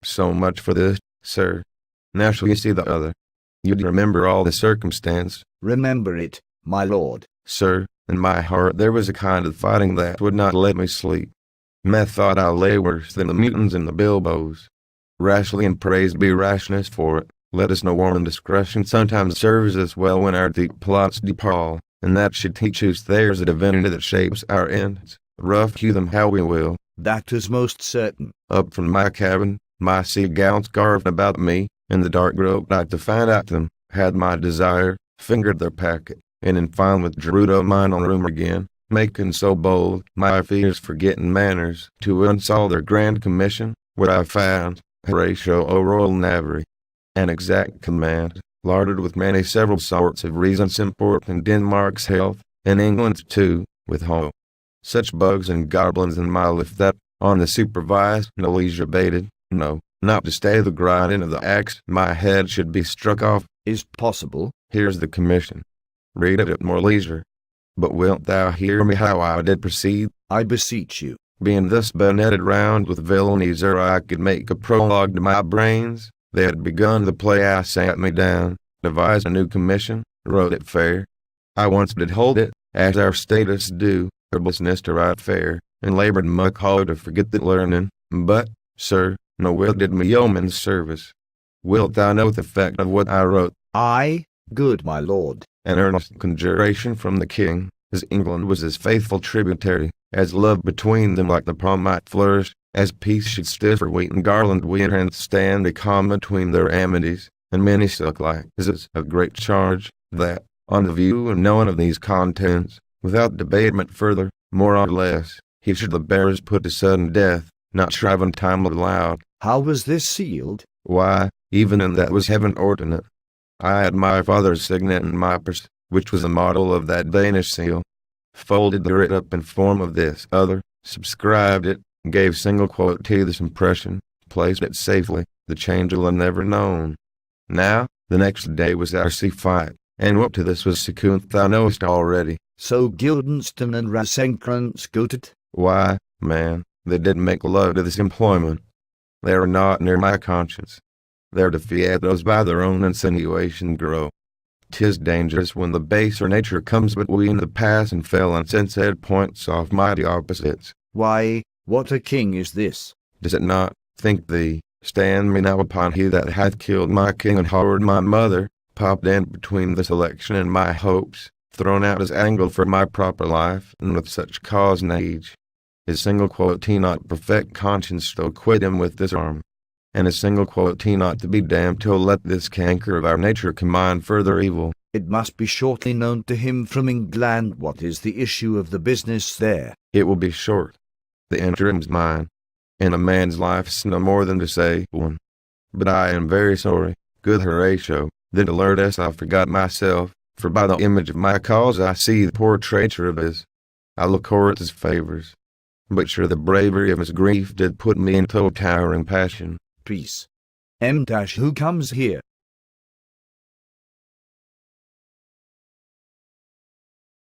So much for this, sir. Now shall you see the other? You'd remember all the circumstance. Remember it, my lord. Sir, in my heart there was a kind of fighting that would not let me sleep. Methought I lay worse than the mutins and the bilboes. Rashly, and praised be rashness for it, let us know warm discretion sometimes serves us well when our deep plots depall, and that should teach us there's a divinity that shapes our ends, rough hew them how we will. That is most certain. Up from my cabin, my sea gallants carved about me, in the dark groped I to find out them, had my desire, fingered their packet, and in fine withdrew to mine own room again, making so bold, my fears forgetting manners, to unsolve their grand commission, what I found, Horatio o royal navery, an exact command, larded with many several sorts of reasons important Denmark's health, and England's too, with such bugs and goblins in my lift that, on the supervised no leisure bated, no, not to stay the grinding of the axe, my head should be struck off. Is possible? Here's the commission. Read it at more leisure. But wilt thou hear me how I did proceed? I beseech you. Being thus bonneted round with villainies ere I could make a prologue to my brains, they had begun the play. I sat me down, devised a new commission, wrote it fair. I once did hold it, as our statists do, herblessness to write fair, and labored much hard to forget the learning, but, sir, no will did me yeoman's service. Wilt thou know the effect of what I wrote? Aye, good my lord. An earnest conjuration from the king, as England was his faithful tributary, as love between them like the palm might flourish, as peace should still for wheat and garland wear and stand a calm between their amities, and many such like is it of great charge, that, on the view and knowing of these contents, without debatement further, more or less, he should the bearers put to sudden death, not shriving time aloud. How was this sealed? Why, even in that was heaven ordinate. I had my father's signet in my purse, which was a model of that Danish seal. Folded the writ up in form of this other, subscribed it, gave single quote to this impression, placed it safely, the change will never known. Now, the next day was our sea fight, and what to this was sequent thou knowest already. So Guildenstern and Rosencrantz got it? Why, man, they didn't make love to this employment. They are not near my conscience. Their defeatos by their own insinuation grow. 'Tis dangerous when the baser nature comes between the pass and fell and since it points off mighty opposites. Why, what a king is this? Does it not, think thee, stand me now upon he that hath killed my king and horrored my mother, popped in between this election and my hopes, thrown out his angle for my proper life, and with such cause and age? His single quote he not perfect conscience still quit him with this arm. And a single quote he not to be damned till let this canker of our nature combine further evil. It must be shortly known to him from England what is the issue of the business there. It will be short. The interim's mine. In a man's life's no more than to say one. But I am very sorry, good Horatio, that alertest I forgot myself, for by the image of my cause I see the poor traitor of his. I look o'er his favours. But sure the bravery of his grief did put me into a towering passion. Peace. Who comes here?